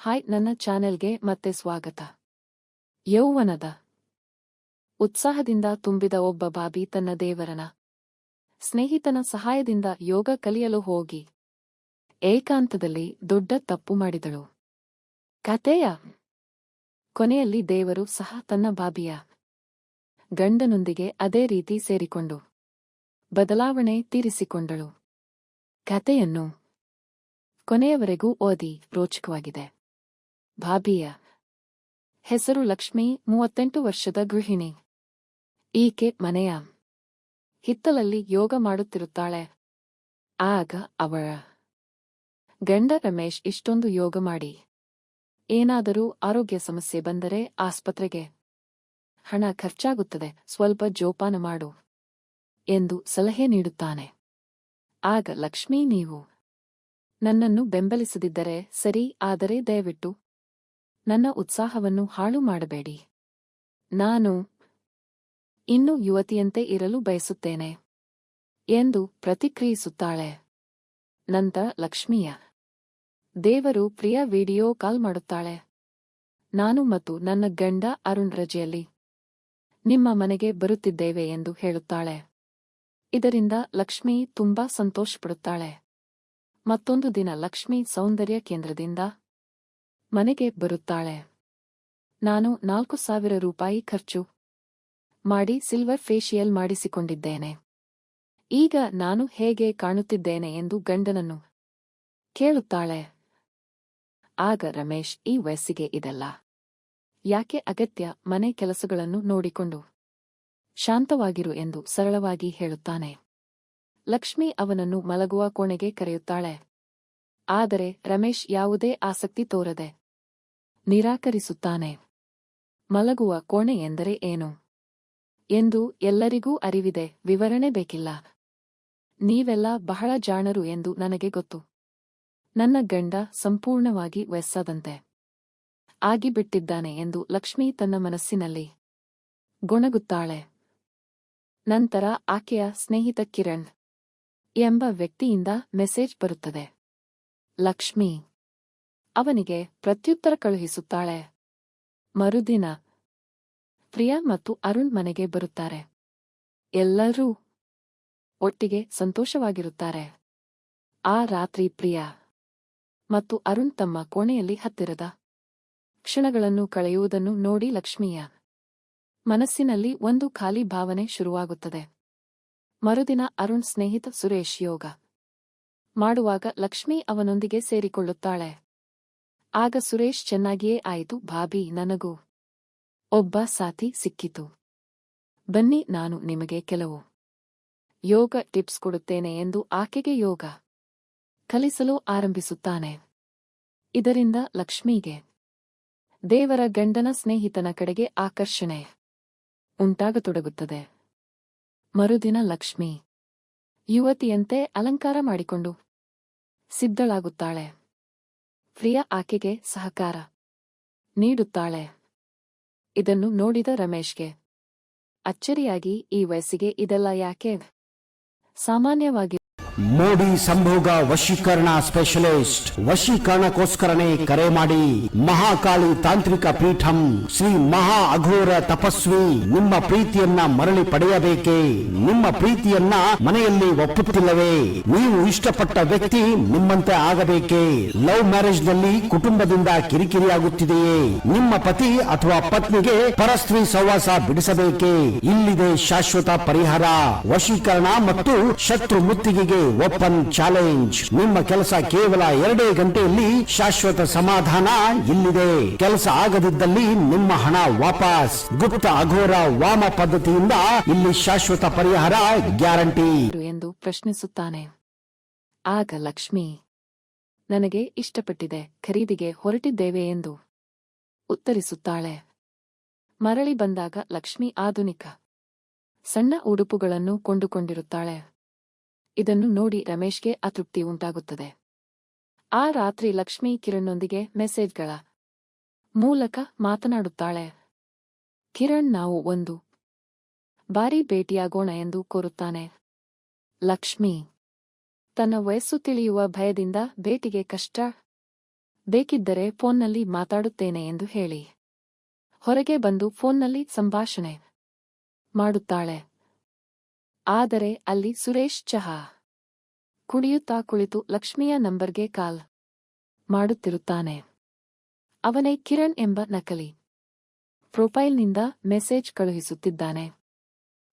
Hi, ನನ್ನ ಚಾನೆಲ್ಗೆ ಮತ್ತೆ ಸ್ವಾಗತ. ಯೌವನದ ಉತ್ಸಾಹದಿಂದ ತುಂಬಿದ ಒಬ್ಬ ಬಾಬಿ ತನ್ನ ದೇವರನ ಸ್ನೇಹಿತನ ಸಹಾಯದಿಂದ ಯೋಗ ಕಲಿಯಲು ಹೋಗಿ ಏಕಾಂತದಲ್ಲಿ ದೊಡ್ಡ ತಪ್ಪು ಮಾಡಿದಳು. ಕಥೆಯ ಕೊನೆಯಲ್ಲಿ ದೇವರು ಸಹ ತನ್ನ ಬಾಬಿಯ ಗಂಡನೊಂದಿಗೆ ಅದೇ ರೀತಿ ಸೇರಿಕೊಂಡು ಬದಲಾವಣೆ ತೀರಿಸಿಕೊಂಡಳು. ಕಥೆಯನ್ನು ಕೊನೆಯವರೆಗೂ ಓದಿ, ರೋಚಕವಾಗಿದೆ. ಬಾಬಿಯ ಹೆಸರು ಲಕ್ಷ್ಮಿ, 38 ವರ್ಷದ ಗೃಹಿಣಿ. ಈಕೆ ಮನೆಯ ಹಿತ್ತಲಲ್ಲಿ ಯೋಗ ಮಾಡುತ್ತಿರುತ್ತಾಳೆ. ಆಗ ಅವಳ ಗಂಡ ರಮೇಶ್ ಇಷ್ಟೊಂದು ಯೋಗ ಮಾಡಿ ಏನಾದರೂ ಆರೋಗ್ಯ ಸಮಸ್ಯೆ ಬಂದರೆ ಆಸ್ಪತ್ರೆಗೆ ಹಣ ಖರ್ಚಾಗುತ್ತದೆ, ಸ್ವಲ್ಪ ಜೋಪಾನ ಮಾಡು ಎಂದು ಸಲಹೆ ನೀಡುತ್ತಾನೆ. ಆಗ ಲಕ್ಷ್ಮೀ, ನೀವು ನನ್ನನ್ನು ಬೆಂಬಲಿಸದಿದ್ದರೆ ಸರಿ, ಆದರೆ ದಯವಿಟ್ಟು ನನ್ನ ಉತ್ಸಾಹವನ್ನು ಹಾಳು ಮಾಡಬೇಡಿ. ನಾನು ಇನ್ನೂ ಯುವತಿಯಂತೆ ಇರಲು ಬಯಸುತ್ತೇನೆ ಎಂದು ಪ್ರತಿಕ್ರಿಯಿಸುತ್ತಾಳೆ. ನಂತರ ಲಕ್ಷ್ಮಿಯ ದೇವರು ಪ್ರಿಯ ವಿಡಿಯೋ ಕಾಲ್ ಮಾಡುತ್ತಾಳೆ. ನಾನು ಮತ್ತು ನನ್ನ ಗಂಡ ಅರುಣ್ ರಜೆಯಲ್ಲಿ ನಿಮ್ಮ ಮನೆಗೆ ಬರುತ್ತಿದ್ದೇವೆ ಎಂದು ಹೇಳುತ್ತಾಳೆ. ಇದರಿಂದ ಲಕ್ಷ್ಮಿ ತುಂಬಾ ಸಂತೋಷಪಡುತ್ತಾಳೆ. ಮತ್ತೊಂದು ದಿನ ಲಕ್ಷ್ಮಿ ಸೌಂದರ್ಯ ಕೇಂದ್ರದಿಂದ ಮನೆಗೆ ಬರುತ್ತಾಳೆ. ನಾನು 4,000 ರೂಪಾಯಿ ಖರ್ಚು ಮಾಡಿ ಸಿಲ್ವರ್ ಫೇಶಿಯಲ್ ಮಾಡಿಸಿಕೊಂಡಿದ್ದೇನೆ. ಈಗ ನಾನು ಹೇಗೆ ಕಾಣುತ್ತಿದ್ದೇನೆ ಎಂದು ಗಂಡನನ್ನು ಕೇಳುತ್ತಾಳೆ. ಆಗ ರಮೇಶ್, ಈ ವಯಸ್ಸಿಗೆ ಇದೆಲ್ಲ ಯಾಕೆ ಅಗತ್ಯ, ಮನೆ ಕೆಲಸಗಳನ್ನು ನೋಡಿಕೊಂಡು ಶಾಂತವಾಗಿರು ಎಂದು ಸರಳವಾಗಿ ಹೇಳುತ್ತಾನೆ. ಲಕ್ಷ್ಮಿ ಅವನನ್ನು ಮಲಗುವ ಕೋಣೆಗೆ ಕರೆಯುತ್ತಾಳೆ. ಆದರೆ ರಮೇಶ್ ಯಾವುದೇ ಆಸಕ್ತಿ ತೋರದೆ ನಿರಾಕರಿಸುತ್ತಾನೆ. ಮಲಗುವ ಕೋಣೆ ಎಂದರೆ ಏನು ಎಂದು ಎಲ್ಲರಿಗೂ ಅರಿವಿದೆ, ವಿವರಣೆ ಬೇಕಿಲ್ಲ. ನೀವೆಲ್ಲ ಬಹಳ ಜಾಣರು ಎಂದು ನನಗೆ ಗೊತ್ತು. ನನ್ನ ಗಂಡ ಸಂಪೂರ್ಣವಾಗಿ ವಯಸ್ಸಾದಂತೆ ಆಗಿಬಿಟ್ಟಿದ್ದಾನೆ ಎಂದು ಲಕ್ಷ್ಮಿ ತನ್ನ ಮನಸ್ಸಿನಲ್ಲಿ ಗೊಣಗುತ್ತಾಳೆ. ನಂತರ ಆಕೆಯ ಸ್ನೇಹಿತ ಕಿರಣ್ ಎಂಬ ವ್ಯಕ್ತಿಯಿಂದ ಮೆಸೇಜ್ ಬರುತ್ತದೆ. ಲಕ್ಷ್ಮಿ ಅವನಿಗೆ ಪ್ರತ್ಯುತ್ತರ ಕಳುಹಿಸುತ್ತಾಳೆ. ಮರುದಿನ ಪ್ರಿಯಾ ಮತ್ತು ಅರುಣ್ ಮನೆಗೆ ಬರುತ್ತಾರೆ. ಎಲ್ಲರೂ ಒಟ್ಟಿಗೆ ಸಂತೋಷವಾಗಿರುತ್ತಾರೆ. ಆ ರಾತ್ರಿ ಪ್ರಿಯಾ ಮತ್ತು ಅರುಣ್ ತಮ್ಮ ಕೋಣೆಯಲ್ಲಿ ಹತ್ತಿರದ ಕ್ಷಣಗಳನ್ನು ಕಳೆಯುವುದನ್ನು ನೋಡಿ ಲಕ್ಷ್ಮಿಯ ಮನಸ್ಸಿನಲ್ಲಿ ಒಂದು ಖಾಲಿ ಭಾವನೆ ಶುರುವಾಗುತ್ತದೆ. ಮರುದಿನ ಅರುಣ್ ಸ್ನೇಹಿತ ಸುರೇಶ್ ಯೋಗ ಮಾಡುವಾಗ ಲಕ್ಷ್ಮಿ ಅವನೊಂದಿಗೆ ಸೇರಿಕೊಳ್ಳುತ್ತಾಳೆ. ಆಗ ಸುರೇಶ್, ಚೆನ್ನಾಗಿಯೇ ಆಯಿತು ಭಾಬಿ, ನನಗೂ ಒಬ್ಬ ಸಾಥಿ ಸಿಕ್ಕಿತು. ಬನ್ನಿ, ನಾನು ನಿಮಗೆ ಕೆಲವು ಯೋಗ ಟಿಪ್ಸ್ ಕೊಡುತ್ತೇನೆ ಎಂದು ಆಕೆಗೆ ಯೋಗ ಕಲಿಸಲು ಆರಂಭಿಸುತ್ತಾನೆ. ಇದರಿಂದ ಲಕ್ಷ್ಮಿಗೆ ದೇವರ ಗಂಡನ ಸ್ನೇಹಿತನ ಕಡೆಗೆ ಆಕರ್ಷಣೆ ಉಂಟಾಗತೊಡಗುತ್ತದೆ. ಮರುದಿನ ಲಕ್ಷ್ಮಿ ಯುವತಿಯಂತೆ ಅಲಂಕಾರ ಮಾಡಿಕೊಂಡು ಸಿದ್ಧಳಾಗುತ್ತಾಳೆ. ಪ್ರಿಯಾ ಆಕೆಗೆ ಸಹಕಾರ ನೀಡುತ್ತಾಳೆ. ಇದನ್ನು ನೋಡಿದ ರಮೇಶ್ಗೆ ಅಚ್ಚರಿಯಾಗಿ, ಈ ವಯಸ್ಸಿಗೆ ಇದೆಲ್ಲ ಯಾಕೆ ಸಾಮಾನ್ಯವಾಗಿ ಮೋಡಿ ಸಂಭೋಗ ವಶೀಕರಣ ಸ್ಪೆಷಲಿಸ್ಟ್. ವಶೀಕರಣಕ್ಕೋಸ್ಕರನೇ ಕರೆ ಮಾಡಿ. ಮಹಾಕಾಳಿ ತಾಂತ್ರಿಕ ಪೀಠಂ ಶ್ರೀ ಮಹಾ ಅಘೋರ ತಪಸ್ವಿ ನಿಮ್ಮ ಪ್ರೀತಿಯನ್ನ ಮರಳಿ ಪಡೆಯಬೇಕೇ? ನಿಮ್ಮ ಪ್ರೀತಿಯನ್ನ ಮನೆಯಲ್ಲಿ ಒಪ್ಪುತ್ತಿಲ್ಲವೇ? ನೀವು ಇಷ್ಟಪಟ್ಟ ವ್ಯಕ್ತಿ ನಿಮ್ಮಂತೆ ಆಗಬೇಕೇ? ಲವ್ ಮ್ಯಾರೇಜ್ ನಲ್ಲಿ ಕುಟುಂಬದಿಂದ ಕಿರಿಕಿರಿಯಾಗುತ್ತಿದೆಯೇ? ನಿಮ್ಮ ಪತಿ ಅಥವಾ ಪತ್ನಿಗೆ ಪರಸ್ತ್ರೀ ಸಹವಾಸ ಬಿಡಿಸಬೇಕೇ? ಇಲ್ಲಿದೆ ಶಾಶ್ವತ ಪರಿಹಾರ. ವಶೀಕರಣ ಮತ್ತು ಶತ್ರು ಮುತ್ತಿಗೆಗೆ ಓಪನ್ ಚಾಲೆಂಜ್. ನಿಮ್ಮ ಕೆಲಸ ಕೇವಲ 2 ಗಂಟೆಯಲ್ಲಿ ಶಾಶ್ವತ ಸಮಾಧಾನ ಇಲ್ಲಿದೆ. ಕೆಲಸ ಆಗದಿದ್ದಲ್ಲಿ ನಿಮ್ಮ ಹಣ ವಾಪಸ್. ಗುಪ್ತ ಅಘೋರ ವಾಮ ಪದ್ಧತಿಯಿಂದ ಇಲ್ಲಿ ಶಾಶ್ವತ ಪರಿಹಾರ ಗ್ಯಾರಂಟಿ ಎಂದು ಪ್ರಶ್ನಿಸುತ್ತಾನೆ. ಆಗ ಲಕ್ಷ್ಮಿ, ನನಗೆ ಇಷ್ಟಪಟ್ಟಿದೆ, ಖರೀದಿಗೆ ಹೊರಟಿದ್ದೇವೆ ಎಂದು ಉತ್ತರಿಸುತ್ತಾಳೆ. ಮರಳಿ ಬಂದಾಗ ಲಕ್ಷ್ಮಿ ಆಧುನಿಕ ಸಣ್ಣ ಉಡುಪುಗಳನ್ನು ಕೊಂಡುಕೊಂಡಿರುತ್ತಾಳೆ. ಇದನ್ನು ನೋಡಿ ರಮೇಶ್ಗೆ ಅತೃಪ್ತಿ ಉಂಟಾಗುತ್ತದೆ. ಆ ರಾತ್ರಿ ಲಕ್ಷ್ಮಿ ಕಿರಣ್ಣೊಂದಿಗೆ ಮೆಸೇಜ್ಗಳ ಮೂಲಕ ಮಾತನಾಡುತ್ತಾಳೆ. ಕಿರಣ್, ನಾವು ಒಂದು ಬಾರಿ ಭೇಟಿಯಾಗೋಣ ಎಂದು ಕೋರುತ್ತಾನೆ. ಲಕ್ಷ್ಮಿ ತನ್ನ ವಯಸ್ಸು ತಿಳಿಯುವ ಭಯದಿಂದ ಭೇಟಿಗೆ ಕಷ್ಟ ಬೇಕಿದ್ದರೆ ಫೋನ್ನಲ್ಲಿ ಮಾತಾಡುತ್ತೇನೆ ಎಂದು ಹೇಳಿ ಹೊರಗೆ ಬಂದು ಫೋನ್ನಲ್ಲಿ ಸಂಭಾಷಣೆ ಮಾಡುತ್ತಾಳೆ. ಆದರೆ ಅಲ್ಲಿ ಸುರೇಶ್ ಚಹಾ ಕುಡಿಯುತ್ತಾ ಕುಳಿತು ಲಕ್ಷ್ಮಿಯ ನಂಬರ್ಗೆ ಕಾಲ್ ಮಾಡುತ್ತಿರುತ್ತಾನೆ. ಅವನೇ ಕಿರಣ್ ಎಂಬ ನಕಲಿ ಪ್ರೊಫೈಲ್ನಿಂದ ಮೆಸೇಜ್ ಕಳುಹಿಸುತ್ತಿದ್ದಾನೆ.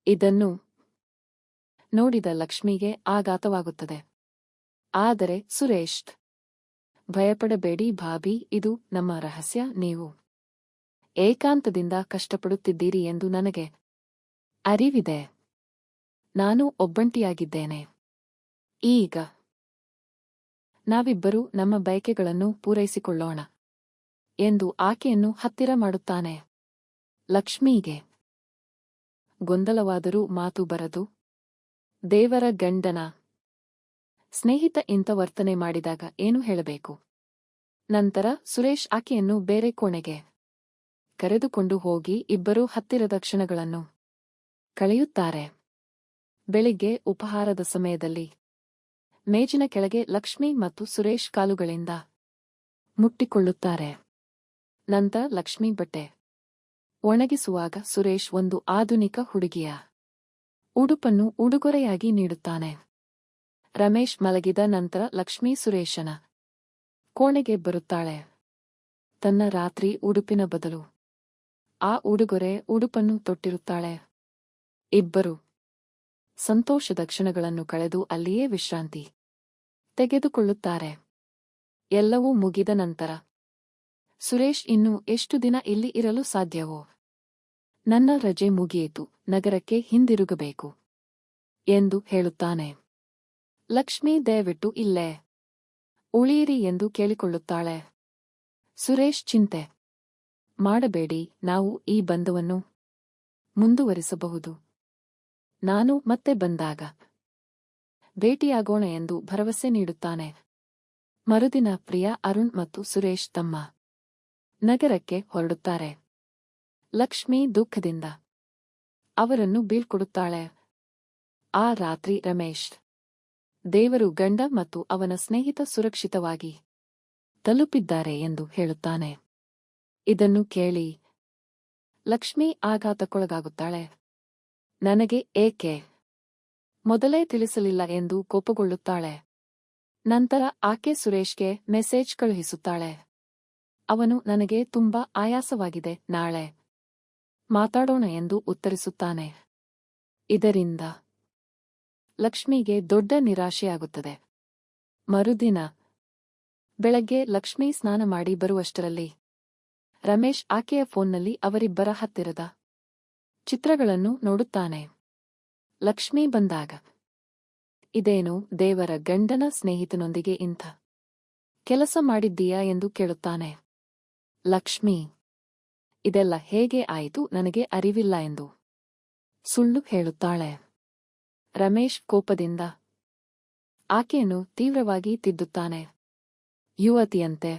ಇದನ್ನು ನೋಡಿದ ಲಕ್ಷ್ಮಿಗೆ ಆಘಾತವಾಗುತ್ತದೆ. ಆದರೆ ಸುರೇಶ್, ಭಯಪಡಬೇಡಿ ಭಾಬಿ, ಇದು ನಮ್ಮ ರಹಸ್ಯ. ನೀವು ಏಕಾಂತದಿಂದ ಕಷ್ಟಪಡುತ್ತಿದ್ದೀರಿ ಎಂದು ನನಗೆ ಅರಿವಿದೆ. ನಾನು ಒಬ್ಬಂಟಿಯಾಗಿದ್ದೇನೆ. ಈಗ ನಾವಿಬ್ಬರೂ ನಮ್ಮ ಬಯಕೆಗಳನ್ನು ಪೂರೈಸಿಕೊಳ್ಳೋಣ ಎಂದು ಆಕೆಯನ್ನು ಹತ್ತಿರ ಮಾಡುತ್ತಾನೆ. ಲಕ್ಷ್ಮೀಗೆ ಗೊಂದಲವಾದರೂ ಮಾತು ಬರದು. ದೇವರ ಗಂಡನ ಸ್ನೇಹಿತ ಇಂಥ ವರ್ತನೆ ಮಾಡಿದಾಗ ಏನು ಹೇಳಬೇಕು? ನಂತರ ಸುರೇಶ್ ಆಕೆಯನ್ನು ಬೇರೆ ಕೋಣೆಗೆ ಕರೆದುಕೊಂಡು ಹೋಗಿ ಇಬ್ಬರೂ ಹತ್ತಿರದ ಕ್ಷಣಗಳನ್ನು ಕಳೆಯುತ್ತಾರೆ. ಬೆಳಿಗ್ಗೆ ಉಪಹಾರದ ಸಮಯದಲ್ಲಿ ಮೇಜಿನ ಕೆಳಗೆ ಲಕ್ಷ್ಮಿ ಮತ್ತು ಸುರೇಶ್ ಕಾಲುಗಳಿಂದ ಮುಟ್ಟಿಕೊಳ್ಳುತ್ತಾರೆ. ನಂತರ ಲಕ್ಷ್ಮಿ ಬಟ್ಟೆ ಒಣಗಿಸುವಾಗ ಸುರೇಶ್ ಒಂದು ಆಧುನಿಕ ಹುಡುಗಿಯ ಉಡುಪನ್ನು ಉಡುಗೊರೆಯಾಗಿ ನೀಡುತ್ತಾನೆ. ರಮೇಶ್ ಮಲಗಿದ ನಂತರ ಲಕ್ಷ್ಮೀ ಸುರೇಶನ ಕೋಣೆಗೆ ಬರುತ್ತಾಳೆ. ತನ್ನ ರಾತ್ರಿ ಉಡುಪಿನ ಬದಲು ಆ ಉಡುಗೊರೆ ಉಡುಪನ್ನು ತೊಟ್ಟಿರುತ್ತಾಳೆ. ಇಬ್ಬರು ಸಂತೋಷದ ಕ್ಷಣಗಳನ್ನು ಕಳೆದು ಅಲ್ಲಿಯೇ ವಿಶ್ರಾಂತಿ ತೆಗೆದುಕೊಳ್ಳುತ್ತಾರೆ. ಎಲ್ಲವೂ ಮುಗಿದ ನಂತರ ಸುರೇಶ್ ಇನ್ನೂ ಎಷ್ಟು ದಿನ ಇಲ್ಲಿ ಇರಲು ಸಾಧ್ಯವೋ? ನನ್ನ ರಜೆ ಮುಗಿಯಿತು, ನಗರಕ್ಕೆ ಹಿಂದಿರುಗಬೇಕು ಎಂದು ಹೇಳುತ್ತಾನೆ. ಲಕ್ಷ್ಮೀ ದಯವಿಟ್ಟು ಇಲ್ಲೇ ಉಳಿಯಿರಿ ಎಂದು ಕೇಳಿಕೊಳ್ಳುತ್ತಾಳೆ. ಸುರೇಶ್ ಚಿಂತೆ ಮಾಡಬೇಡಿ, ನಾವು ಈ ಬಂಧವನ್ನು ಮುಂದುವರಿಸಬಹುದು. ನಾನು ಮತ್ತೆ ಬಂದಾಗ ಭೇಟಿಯಾಗೋಣ ಎಂದು ಭರವಸೆ ನೀಡುತ್ತಾನೆ. ಮರುದಿನ ಪ್ರಿಯಾ, ಅರುಣ್ ಮತ್ತು ಸುರೇಶ್ ತಮ್ಮ ನಗರಕ್ಕೆ ಹೊರಡುತ್ತಾರೆ. ಲಕ್ಷ್ಮಿ ದುಃಖದಿಂದ ಅವರನ್ನು ಬೀಳ್ಕೊಡುತ್ತಾಳೆ. ಆ ರಾತ್ರಿ ರಮೇಶ್ ದೇವರು ಗಂಡ ಮತ್ತು ಅವನ ಸ್ನೇಹಿತ ಸುರಕ್ಷಿತವಾಗಿ ತಲುಪಿದ್ದಾರೆ ಎಂದು ಹೇಳುತ್ತಾನೆ. ಇದನ್ನು ಕೇಳಿ ಲಕ್ಷ್ಮಿ ಆಘಾತಕ್ಕೊಳಗಾಗುತ್ತಾಳೆ. ನನಗೆ ಏಕೆ ಮೊದಲೇ ತಿಳಿಸಲಿಲ್ಲ ಎಂದು ಕೋಪಗೊಳ್ಳುತ್ತಾಳೆ. ನಂತರ ಆಕೆ ಸುರೇಶ್ಗೆ ಮೆಸೇಜ್ ಕಳುಹಿಸುತ್ತಾಳೆ. ಅವನು ನನಗೆ ತುಂಬಾ ಆಯಾಸವಾಗಿದೆ, ನಾಳೆ ಮಾತಾಡೋಣ ಎಂದು ಉತ್ತರಿಸುತ್ತಾನೆ. ಇದರಿಂದ ಲಕ್ಷ್ಮಿಗೆ ದೊಡ್ಡ ನಿರಾಶೆಯಾಗುತ್ತದೆ. ಮರುದಿನ ಬೆಳಗ್ಗೆ ಲಕ್ಷ್ಮಿ ಸ್ನಾನ ಮಾಡಿ ಬರುವಷ್ಟರಲ್ಲಿ ರಮೇಶ್ ಆಕೆಯ ಫೋನ್ನಲ್ಲಿ ಅವರಿಬ್ಬರ ಹತ್ತಿರದ ಚಿತ್ರಗಳನ್ನು ನೋಡುತ್ತಾನೆ. ಲಕ್ಷ್ಮಿ ಬಂದಾಗ ಇದೇನು ದೇವರ ಗಂಡನ ಸ್ನೇಹಿತನೊಂದಿಗೆ ಇಂಥ ಕೆಲಸ ಮಾಡಿದ್ದೀಯಾ ಎಂದು ಕೇಳುತ್ತಾನೆ. ಲಕ್ಷ್ಮಿ, ಇದೆಲ್ಲ ಹೇಗೆ ಆಯಿತು, ನನಗೆ ಅರಿವಿಲ್ಲ ಎಂದು ಸುಳ್ಳು ಹೇಳುತ್ತಾಳೆ. ರಮೇಶ್ ಕೋಪದಿಂದ ಆಕೆಯನ್ನು ತೀವ್ರವಾಗಿ ತಿದ್ದುತ್ತಾನೆ. ಯುವತಿಯಂತೆ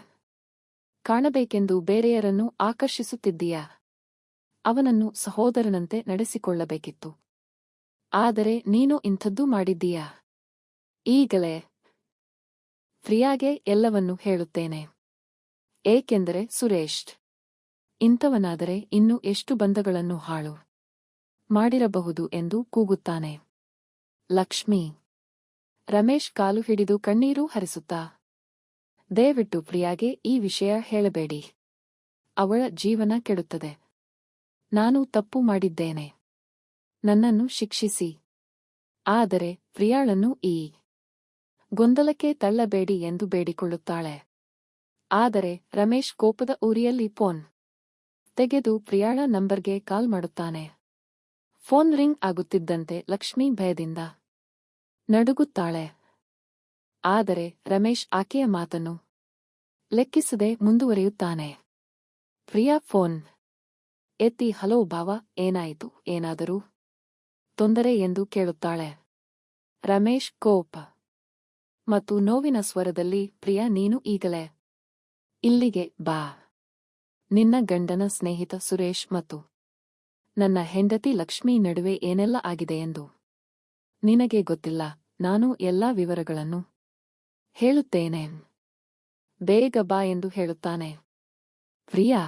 ಕಾಣಬೇಕೆಂದು ಬೇರೆಯರನ್ನು ಆಕರ್ಷಿಸುತ್ತಿದ್ದೀಯಾ? ಅವನನ್ನು ಸಹೋದರನಂತೆ ನಡೆಸಿಕೊಳ್ಳಬೇಕಿತ್ತು. ಆದರೆ ನೀನು ಇಂಥದ್ದೂ ಮಾಡಿದ್ದೀಯಾ? ಈಗಲೇ ಪ್ರಿಯಾಗೆ ಎಲ್ಲವನ್ನೂ ಹೇಳುತ್ತೇನೆ. ಏಕೆಂದರೆ ಸುರೇಶ್ ಇಂಥವನಾದರೆ ಇನ್ನೂ ಎಷ್ಟು ಬಂಧಗಳನ್ನು ಹಾಳು ಮಾಡಿರಬಹುದು ಎಂದು ಕೂಗುತ್ತಾನೆ. ಲಕ್ಷ್ಮಿ ರಮೇಶ್ ಕಾಲು ಹಿಡಿದು ಕಣ್ಣೀರು ಹರಿಸುತ್ತಾ, ದಯವಿಟ್ಟು ಪ್ರಿಯಾಗೆ ಈ ವಿಷಯ ಹೇಳಬೇಡಿ, ಅವಳ ಜೀವನ ಕೆಡುತ್ತದೆ. ನಾನು ತಪ್ಪು ಮಾಡಿದ್ದೇನೆ, ನನ್ನನ್ನು ಶಿಕ್ಷಿಸಿ. ಆದರೆ ಪ್ರಿಯಾಳನ್ನು ಈ ಗೊಂದಲಕ್ಕೆ ತಳ್ಳಬೇಡಿ ಎಂದು ಬೇಡಿಕೊಳ್ಳುತ್ತಾಳೆ. ಆದರೆ ರಮೇಶ್ ಕೋಪದ ಉರಿಯಲ್ಲಿ ಫೋನ್ ತೆಗೆದು ಪ್ರಿಯಾಳ ನಂಬರ್ಗೆ ಕಾಲ್ ಮಾಡುತ್ತಾನೆ. ಫೋನ್ ರಿಂಗ್ ಆಗುತ್ತಿದ್ದಂತೆ ಲಕ್ಷ್ಮಿ ಭಯದಿಂದ ನಡುಗುತ್ತಾಳೆ. ಆದರೆ ರಮೇಶ್ ಆಕೆಯ ಮಾತನ್ನು ಲೆಕ್ಕಿಸದೆ ಮುಂದುವರಿಯುತ್ತಾನೆ. ಪ್ರಿಯಾ ಫೋನ್ ಎತ್ತಿ, ಹಲೋ ಭಾವ, ಏನಾಯಿತು, ಏನಾದರೂ ತೊಂದರೆ ಎಂದು ಕೇಳುತ್ತಾಳೆ. ರಮೇಶ್ ಕೋಪ ಮತ್ತು ನೋವಿನ ಸ್ವರದಲ್ಲಿ, ಪ್ರಿಯಾ, ನೀನು ಈಗಲೇ ಇಲ್ಲಿಗೆ ಬಾ. ನಿನ್ನ ಗಂಡನ ಸ್ನೇಹಿತ ಸುರೇಶ್ ಮತ್ತು ನನ್ನ ಹೆಂಡತಿ ಲಕ್ಷ್ಮಿ ನಡುವೆ ಏನೆಲ್ಲ ಆಗಿದೆ ಎಂದು ನಿನಗೆ ಗೊತ್ತಿಲ್ಲ. ನಾನು ಎಲ್ಲಾ ವಿವರಗಳನ್ನು ಹೇಳುತ್ತೇನೆ. ಬೇಗ ಬಾ ಎಂದು ಹೇಳುತ್ತಾನೆ. ಪ್ರಿಯಾ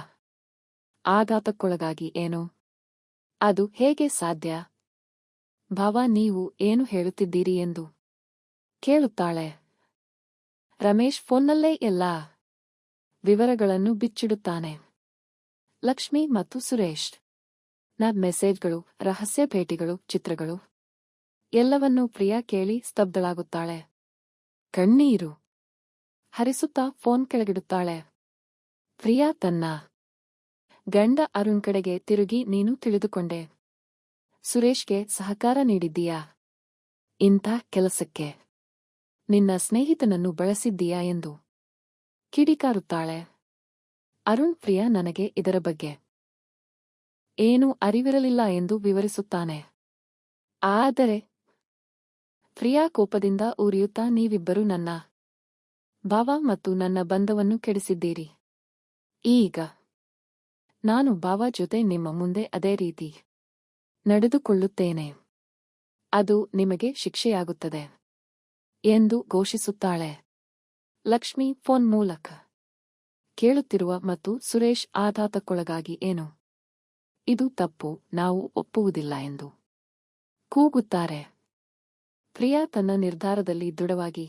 ಆಘಾತಕ್ಕೊಳಗಾಗಿ ಏನು? ಅದು ಹೇಗೆ ಸಾಧ್ಯ? ಭಾವ, ನೀವು ಏನು ಹೇಳುತ್ತಿದ್ದೀರಿ ಎಂದು ಕೇಳುತ್ತಾಳೆ. ರಮೇಶ್ ಫೋನ್ನಲ್ಲೇ ಎಲ್ಲಾ ವಿವರಗಳನ್ನು ಬಿಚ್ಚಿಡುತ್ತಾನೆ. ಲಕ್ಷ್ಮಿ ಮತ್ತು ಸುರೇಶ್ ನ ಮೆಸೇಜ್ಗಳು, ರಹಸ್ಯ ಭೇಟಿಗಳು, ಚಿತ್ರಗಳು ಎಲ್ಲವನ್ನೂ ಪ್ರಿಯಾ ಕೇಳಿ ಸ್ತಬ್ಧಳಾಗುತ್ತಾಳೆ. ಕಣ್ಣೀರು ಹರಿಸುತ್ತಾ ಫೋನ್ ಕೆಳಗಿಡುತ್ತಾಳೆ. ಪ್ರಿಯಾ ತನ್ನ ಗಂಡ ಅರುಣ್ ಕಡೆಗೆ ತಿರುಗಿ, ನೀನು ತಿಳಿದುಕೊಂಡೆ? ಸುರೇಶ್ಗೆ ಸಹಕಾರ ನೀಡಿದ್ದೀಯಾ? ಇಂಥ ಕೆಲಸಕ್ಕೆ ನಿನ್ನ ಸ್ನೇಹಿತನನ್ನು ಬಳಸಿದ್ದೀಯಾ ಎಂದು ಕಿಡಿಕಾರುತ್ತಾಳೆ. ಅರುಣ್, ಪ್ರಿಯಾ ನನಗೆ ಇದರ ಬಗ್ಗೆ ಏನೂ ಅರಿವಿರಲಿಲ್ಲ ಎಂದು ವಿವರಿಸುತ್ತಾನೆ. ಆದರೆ ಪ್ರಿಯಾ ಕೋಪದಿಂದ ಉರಿಯುತ್ತಾ, ನೀವಿಬ್ಬರು ನನ್ನ ಭಾವ ಮತ್ತು ನನ್ನ ಬಂಧವನ್ನು ಕೆಡಿಸಿದ್ದೀರಿ. ಈಗ ನಾನು ಭಾವ ಜೊತೆ ನಿಮ್ಮ ಮುಂದೆ ಅದೇ ರೀತಿ ನಡೆದುಕೊಳ್ಳುತ್ತೇನೆ. ಅದು ನಿಮಗೆ ಶಿಕ್ಷೆಯಾಗುತ್ತದೆ ಎಂದು ಘೋಷಿಸುತ್ತಾಳೆ. ಲಕ್ಷ್ಮಿ ಫೋನ್ ಮೂಲಕ ಕೇಳುತ್ತಿರುವ ಮತ್ತು ಸುರೇಶ್ ಆಘಾತಕ್ಕೊಳಗಾಗಿ ಏನು? ಇದು ತಪ್ಪು, ನಾವು ಒಪ್ಪುವುದಿಲ್ಲ ಎಂದು ಕೂಗುತ್ತಾರೆ. ಪ್ರಿಯಾ ತನ್ನ ನಿರ್ಧಾರದಲ್ಲಿ ದೃಢವಾಗಿ,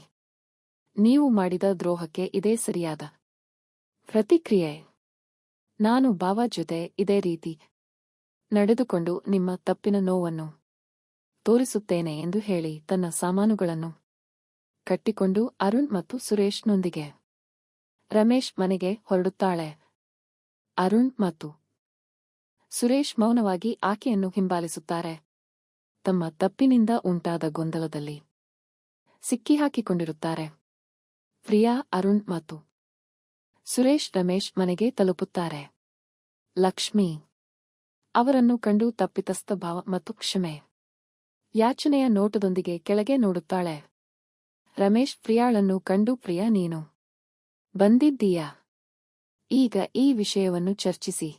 ನೀವು ಮಾಡಿದ ದ್ರೋಹಕ್ಕೆ ಇದೇ ಸರಿಯಾದ ಪ್ರತಿಕ್ರಿಯೆ. ನಾನು ಭಾವ ಜೊತೆ ಇದೇ ರೀತಿ ನಡೆದುಕೊಂಡು ನಿಮ್ಮ ತಪ್ಪಿನ ನೋವನ್ನು ತೋರಿಸುತ್ತೇನೆ ಎಂದು ಹೇಳಿ ತನ್ನ ಸಾಮಾನುಗಳನ್ನು ಕಟ್ಟಿಕೊಂಡು ಅರುಣ್ ಮತ್ತು ಸುರೇಶ್ನೊಂದಿಗೆ ರಮೇಶ್ ಮನೆಗೆ ಹೊರಡುತ್ತಾಳೆ. ಅರುಣ್ ಮತ್ತು ಸುರೇಶ್ ಮೌನವಾಗಿ ಆಕೆಯನ್ನು ಹಿಂಬಾಲಿಸುತ್ತಾರೆ. ತಮ್ಮ ತಪ್ಪಿನಿಂದ ಉಂಟಾದ ಗೊಂದಲದಲ್ಲಿ ಸಿಕ್ಕಿಹಾಕಿಕೊಂಡಿರುತ್ತಾರೆ. ಪ್ರಿಯಾ, ಅರುಣ್ ಮತ್ತು ಸುರೇಶ್ ರಮೇಶ್ ಮನೆಗೆ ತಲುಪುತ್ತಾರೆ. ಲಕ್ಷ್ಮಿ ಅವರನ್ನು ಕಂಡು ತಪ್ಪಿತಸ್ಥ ಭಾವ ಮತ್ತು ಕ್ಷಮೆ ಯಾಚನೆಯ ನೋಟದೊಂದಿಗೆ ಕೆಳಗೆ ನೋಡುತ್ತಾಳೆ. ರಮೇಶ್ ಪ್ರಿಯಾಳನ್ನು ಕಂಡು, ಪ್ರಿಯಾ ನೀನು ಬಂದಿದ್ದೀಯಾ? ಈಗ ಈ ವಿಷಯವನ್ನು ಚರ್ಚಿಸಿ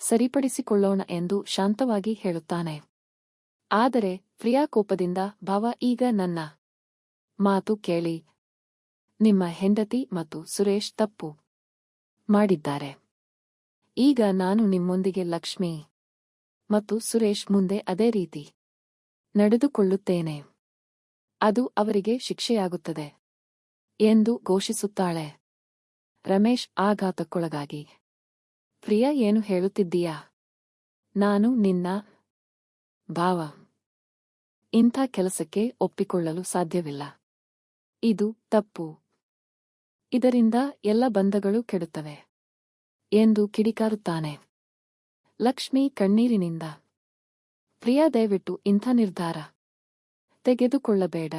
ಸರಿಪಡಿಸಿಕೊಳ್ಳೋಣ ಎಂದು ಶಾಂತವಾಗಿ ಹೇಳುತ್ತಾನೆ. ಆದರೆ ಪ್ರಿಯಾ ಕೋಪದಿಂದ, ಭಾವ, ಈಗ ನನ್ನ ಮಾತು ಕೇಳಿ. ನಿಮ್ಮ ಹೆಂಡತಿ ಮತ್ತು ಸುರೇಶ್ ತಪ್ಪು ಮಾಡಿದ್ದಾರೆ. ಈಗ ನಾನು ನಿಮ್ಮೊಂದಿಗೆ ಲಕ್ಷ್ಮಿ ಮತ್ತು ಸುರೇಶ್ ಮುಂದೆ ಅದೇ ರೀತಿ ನಡೆದುಕೊಳ್ಳುತ್ತೇನೆ. ಅದು ಅವರಿಗೆ ಶಿಕ್ಷೆಯಾಗುತ್ತದೆ ಎಂದು ಘೋಷಿಸುತ್ತಾಳೆ. ರಮೇಶ್ ಆಘಾತಕ್ಕೊಳಗಾಗಿ, ಪ್ರಿಯಾ ಏನು ಹೇಳುತ್ತಿದ್ದೀಯಾ? ನಾನು ನಿನ್ನ ಭಾವ. ಇಂಥ ಕೆಲಸಕ್ಕೆ ಒಪ್ಪಿಕೊಳ್ಳಲು ಸಾಧ್ಯವಿಲ್ಲ. ಇದು ತಪ್ಪು. ಇದರಿಂದ ಎಲ್ಲ ಬಂಧಗಳು ಕೆಡುತ್ತವೆ ಎಂದು ಕಿಡಿಕಾರುತ್ತಾನೆ. ಲಕ್ಷ್ಮಿ ಕಣ್ಣೀರಿನಿಂದ, ಪ್ರಿಯಾ ದಯವಿಟ್ಟು ಇಂಥ ನಿರ್ಧಾರ ತೆಗೆದುಕೊಳ್ಳಬೇಡ.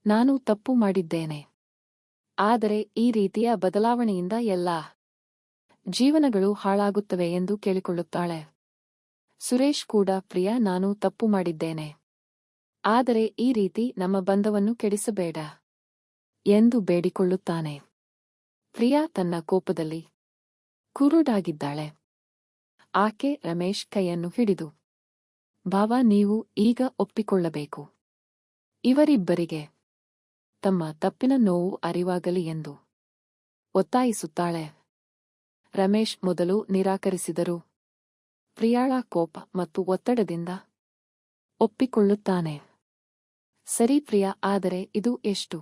ನಾನು ತಪ್ಪು ಮಾಡಿದ್ದೇನೆ. ಆದರೆ ಈ ರೀತಿಯ ಬದಲಾವಣೆಯಿಂದ ಎಲ್ಲಾ ಜೀವನಗಳು ಹಾಳಾಗುತ್ತವೆ ಎಂದು ಕೇಳಿಕೊಳ್ಳುತ್ತಾಳೆ. ಸುರೇಶ್ ಕೂಡ, ಪ್ರಿಯಾ ನಾನು ತಪ್ಪು ಮಾಡಿದ್ದೇನೆ. ಆದರೆ ಈ ರೀತಿ ನಮ್ಮ ಬಂಧವನ್ನು ಕೆಡಿಸಬೇಡ ಎಂದು ಬೇಡಿಕೊಳ್ಳುತ್ತಾನೆ. ಪ್ರಿಯಾ ತನ್ನ ಕೋಪದಲ್ಲಿ ಕುರುಡಾಗಿದ್ದಾಳೆ. ಆಕೆ ರಮೇಶ್ ಕೈಯನ್ನು ಹಿಡಿದು, ಭಾವ ನೀವು ಈಗ ಒಪ್ಪಿಕೊಳ್ಳಬೇಕು. ಇವರಿಬ್ಬರಿಗೆ ತಮ್ಮ ತಪ್ಪಿನ ನೋವು ಅರಿವಾಗಲಿ ಎಂದು ಒತ್ತಾಯಿಸುತ್ತಾಳೆ. ರಮೇಶ್ ಮೊದಲು ನಿರಾಕರಿಸಿದರು. ಪ್ರಿಯಾಳ ಕೋಪ ಮತ್ತು ಒತ್ತಡದಿಂದ ಒಪ್ಪಿಕೊಳ್ಳುತ್ತಾನೆ. ಸರಿ ಪ್ರಿಯಾ, ಆದರೆ ಇದು ಎಷ್ಟು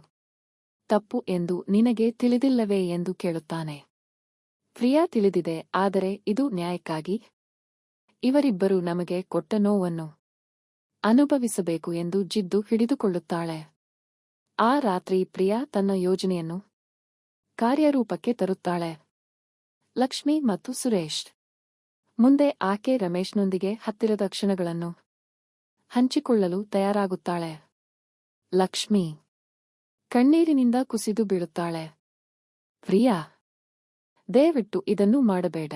ತಪ್ಪು ಎಂದು ನಿನಗೆ ತಿಳಿದಿಲ್ಲವೇ ಎಂದು ಕೇಳುತ್ತಾನೆ. ಪ್ರಿಯಾ, ತಿಳಿದಿದೆ, ಆದರೆ ಇದು ನ್ಯಾಯಕ್ಕಾಗಿ ಇವರಿಬ್ಬರು ನಮಗೆ ಕೊಟ್ಟ ನೋವನ್ನು ಅನುಭವಿಸಬೇಕು ಎಂದು ಜಿದ್ದು ಹಿಡಿದುಕೊಳ್ಳುತ್ತಾಳೆ. ಆ ರಾತ್ರಿ ಪ್ರಿಯಾ ತನ್ನ ಯೋಜನೆಯನ್ನು ಕಾರ್ಯರೂಪಕ್ಕೆ ತರುತ್ತಾಳೆ. ಲಕ್ಷ್ಮಿ ಮತ್ತು ಸುರೇಶ್ ಮುಂದೆ ಆಕೆ ರಮೇಶ್ನೊಂದಿಗೆ ಹತ್ತಿರದ ಕ್ಷಣಗಳನ್ನು ಹಂಚಿಕೊಳ್ಳಲು ತಯಾರಾಗುತ್ತಾಳೆ. ಲಕ್ಷ್ಮಿ ಕಣ್ಣೀರಿನಿಂದ ಕುಸಿದು ಬೀಳುತ್ತಾಳೆ. ಪ್ರಿಯಾ, ದಯವಿಟ್ಟು ಇದನ್ನು ಮಾಡಬೇಡ.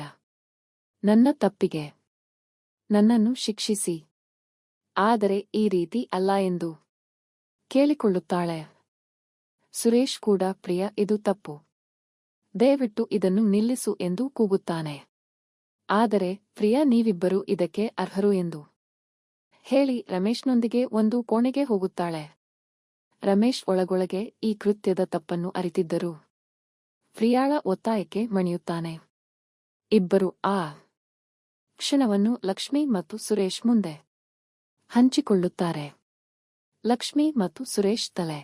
ನನ್ನ ತಪ್ಪಿಗೆ ನನ್ನನ್ನು ಶಿಕ್ಷಿಸಿ. ಆದರೆ ಈ ರೀತಿ ಅಲ್ಲ ಎಂದು ಕೇಳಿಕೊಳ್ಳುತ್ತಾಳೆ. ಸುರೇಶ್ ಕೂಡ, ಪ್ರಿಯಾ ಇದು ತಪ್ಪು. ದಯವಿಟ್ಟು ಇದನ್ನು ನಿಲ್ಲಿಸು ಎಂದು ಕೂಗುತ್ತಾನೆ. ಆದರೆ ಪ್ರಿಯಾ, ನೀವಿಬ್ಬರೂ ಇದಕ್ಕೆ ಅರ್ಹರು ಎಂದು ಹೇಳಿ ರಮೇಶ್ನೊಂದಿಗೆ ಒಂದು ಕೋಣೆಗೆ ಹೋಗುತ್ತಾಳೆ. ರಮೇಶ್ ಒಳಗೊಳಗೆ ಈ ಕೃತ್ಯದ ತಪ್ಪನ್ನು ಅರಿತಿದ್ದರು. ಪ್ರಿಯಾಳ ಒತ್ತಾಯಕ್ಕೆ ಮಣಿಯುತ್ತಾನೆ. ಇಬ್ಬರು ಆ ಕ್ಷಣವನ್ನು ಲಕ್ಷ್ಮಿ ಮತ್ತು ಸುರೇಶ್ ಮುಂದೆ ಹಂಚಿಕೊಳ್ಳುತ್ತಾರೆ. ಲಕ್ಷ್ಮಿ ಮತ್ತು ಸುರೇಶ್ ತಲೆ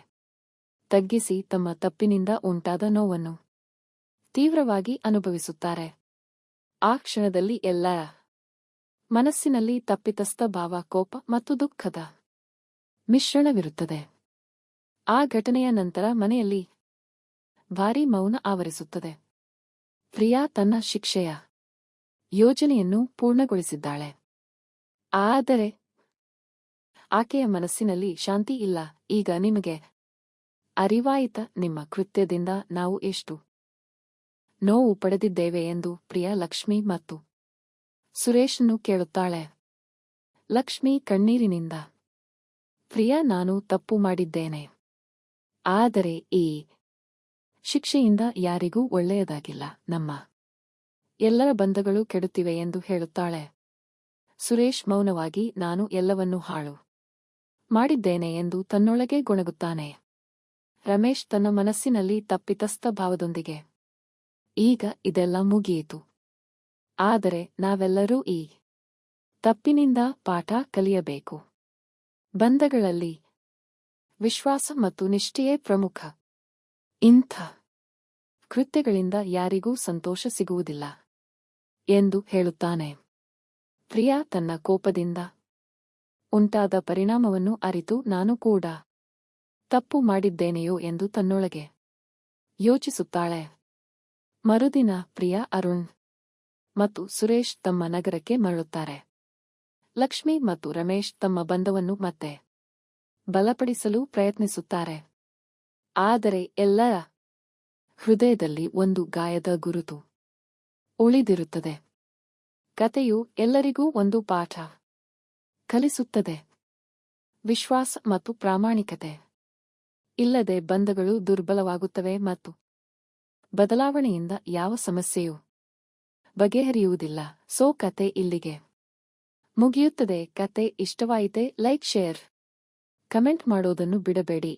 ತಗ್ಗಿಸಿ ತಮ್ಮ ತಪ್ಪಿನಿಂದ ಉಂಟಾದ ನೋವನ್ನು ತೀವ್ರವಾಗಿ ಅನುಭವಿಸುತ್ತಾರೆ. ಆ ಕ್ಷಣದಲ್ಲಿ ಎಲ್ಲರ ಮನಸ್ಸಿನಲ್ಲಿ ತಪ್ಪಿತಸ್ಥ ಭಾವ, ಕೋಪ ಮತ್ತು ದುಃಖದ ಮಿಶ್ರಣವಿರುತ್ತದೆ. ಆ ಘಟನೆಯ ನಂತರ ಮನೆಯಲ್ಲಿ ಭಾರೀ ಮೌನ ಆವರಿಸುತ್ತದೆ. ಪ್ರಿಯಾ ತನ್ನ ಶಿಕ್ಷೆಯ ಯೋಜನೆಯನ್ನು ಪೂರ್ಣಗೊಳಿಸಿದ್ದಾಳೆ. ಆದರೆ ಆಕೆಯ ಮನಸ್ಸಿನಲ್ಲಿ ಶಾಂತಿ ಇಲ್ಲ. ಈಗ ನಿಮಗೆ ಅರಿವಾಯಿತ, ನಿಮ್ಮ ಕೃತ್ಯದಿಂದ ನಾವು ಎಷ್ಟು ನೋವು ಪಡೆದಿದ್ದೇವೆ ಎಂದು ಪ್ರಿಯಾ ಲಕ್ಷ್ಮಿ ಮತ್ತು ಸುರೇಶನ್ನು ಕೇಳುತ್ತಾಳೆ. ಲಕ್ಷ್ಮಿ ಕಣ್ಣೀರಿನಿಂದ, ಪ್ರಿಯಾ, ನಾನು ತಪ್ಪು ಮಾಡಿದ್ದೇನೆ. ಆದರೆ ಈ ಶಿಕ್ಷೆಯಿಂದ ಯಾರಿಗೂ ಒಳ್ಳೆಯದಾಗಿಲ್ಲ. ನಮ್ಮ ಎಲ್ಲರ ಬಂಧಗಳು ಕೆಡುತ್ತಿವೆ ಎಂದು ಹೇಳುತ್ತಾಳೆ. ಸುರೇಶ್ ಮೌನವಾಗಿ, ನಾನು ಎಲ್ಲವನ್ನೂ ಹಾಳು ಮಾಡಿದ್ದೇನೆ ಎಂದು ತನ್ನೊಳಗೆ ಗೊಣಗುತ್ತಾನೆ. ರಮೇಶ್ ತನ್ನ ಮನಸ್ಸಿನಲ್ಲಿ ತಪ್ಪಿತಸ್ಥ ಭಾವದೊಂದಿಗೆ, ಈಗ ಇದೆಲ್ಲ ಮುಗಿಯಿತು. ಆದರೆ ನಾವೆಲ್ಲರೂ ಈ ತಪ್ಪಿನಿಂದ ಪಾಠ ಕಲಿಯಬೇಕು. ಬಂಧಗಳಲ್ಲಿ ವಿಶ್ವಾಸ ಮತ್ತು ನಿಷ್ಠೆಯೇ ಪ್ರಮುಖ. ಇಂಥ ಕೃತ್ಯಗಳಿಂದ ಯಾರಿಗೂ ಸಂತೋಷ ಸಿಗುವುದಿಲ್ಲ ಎಂದು ಹೇಳುತ್ತಾನೆ. ಪ್ರಿಯಾ ತನ್ನ ಕೋಪದಿಂದ ಉಂಟಾದ ಪರಿಣಾಮವನ್ನು ಅರಿತು, ನಾನು ಕೂಡ ತಪ್ಪು ಮಾಡಿದ್ದೇನೆಯೋ ಎಂದು ತನ್ನೊಳಗೆ ಯೋಚಿಸುತ್ತಾಳೆ. ಮರುದಿನ ಪ್ರಿಯಾ, ಅರುಣ್ ಮತ್ತು ಸುರೇಶ್ ತಮ್ಮ ನಗರಕ್ಕೆ ಮರಳುತ್ತಾರೆ. ಲಕ್ಷ್ಮಿ ಮತ್ತು ರಮೇಶ್ ತಮ್ಮ ಬಂಧವನ್ನು ಮತ್ತೆ ಬಲಪಡಿಸಲು ಪ್ರಯತ್ನಿಸುತ್ತಾರೆ. ಆದರೆ ಎಲ್ಲರ ಹೃದಯದಲ್ಲಿ ಒಂದು ಗಾಯದ ಗುರುತು ಉಳಿದಿರುತ್ತದೆ. ಕತೆಯು ಎಲ್ಲರಿಗೂ ಒಂದು ಪಾಠ ಕಲಿಸುತ್ತದೆ. ವಿಶ್ವಾಸ ಮತ್ತು ಪ್ರಾಮಾಣಿಕತೆ ಇಲ್ಲದೆ ಬಂಧಗಳು ದುರ್ಬಲವಾಗುತ್ತವೆ ಮತ್ತು ಬದಲಾವಣೆಯಿಂದ ಯಾವ ಸಮಸ್ಯೆಯೂ ಬಗೆಹರಿಯುವುದಿಲ್ಲ. ಕತೆ ಇಲ್ಲಿಗೆ ಮುಗಿಯುತ್ತದೆ. ಕತೆ ಇಷ್ಟವಾಯಿತೆ? ಲೈಕ್, ಶೇರ್, ಕಮೆಂಟ್ ಮಾಡೋದನ್ನು ಬಿಡಬೇಡಿ.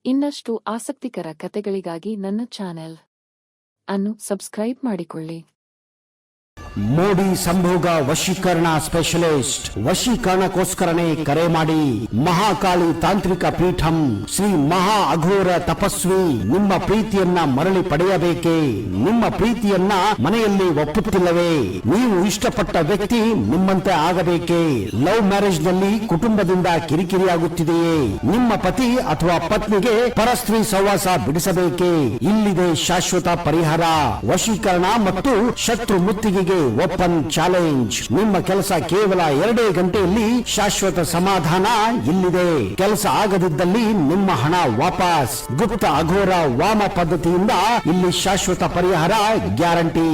ಇನ್ನಷ್ಟು ಆಸಕ್ತಿಕರ ಕತೆಗಳಿಗಾಗಿ ನನ್ನ ಚಾನೆಲ್ ಅನ್ನು ಸಬ್ಸ್ಕ್ರೈಬ್ ಮಾಡಿಕೊಳ್ಳಿ. ಮೋಡಿ ಸಂಭೋಗ ವಶೀಕರಣ ಸ್ಪೆಷಲಿಸ್ಟ್. ವಶೀಕರಣಕ್ಕೋಸ್ಕರನೇ ಕರೆ ಮಾಡಿ. ಮಹಾಕಾಳಿ ತಾಂತ್ರಿಕ ಪೀಠಂ ಶ್ರೀ ಮಹಾ ಅಘೋರ ತಪಸ್ವಿ ನಿಮ್ಮ ಪ್ರೀತಿಯನ್ನ ಮರಳಿ ಪಡೆಯಬೇಕೇ? ನಿಮ್ಮ ಪ್ರೀತಿಯನ್ನ ಮನೆಯಲ್ಲಿ ಒಪ್ಪುತ್ತಿಲ್ಲವೇ? ನೀವು ಇಷ್ಟಪಟ್ಟ ವ್ಯಕ್ತಿ ನಿಮ್ಮಂತೆ ಆಗಬೇಕೇ? ಲವ್ ಮ್ಯಾರೇಜ್ ನಲ್ಲಿ ಕುಟುಂಬದಿಂದ ಕಿರಿಕಿರಿಯಾಗುತ್ತಿದೆಯೇ? ನಿಮ್ಮ ಪತಿ ಅಥವಾ ಪತ್ನಿಗೆ ಪರಸ್ತ್ರೀ ಸಹವಾಸ ಬಿಡಿಸಬೇಕೇ? ಇಲ್ಲಿದೆ ಶಾಶ್ವತ ಪರಿಹಾರ. ವಶೀಕರಣ ಮತ್ತು ಶತ್ರು ಮುತ್ತಿಗೆಗೆ ಓಪನ್ ಚಾಲೆಂಜ್. ನಿಮ್ಮ ಕೆಲಸ ಕೇವಲ 2 ಗಂಟೆಯಲ್ಲಿ ಶಾಶ್ವತ ಸಮಾಧಾನ ಇಲ್ಲಿದೆ. ಕೆಲಸ ಆಗದಿದ್ದಲ್ಲಿ ನಿಮ್ಮ ಹಣ ವಾಪಸ್. ಗುಪ್ತ ಅಘೋರ ವಾಮ ಪದ್ಧತಿಯಿಂದ ಇಲ್ಲಿ ಶಾಶ್ವತ ಪರಿಹಾರ ಗ್ಯಾರಂಟಿ.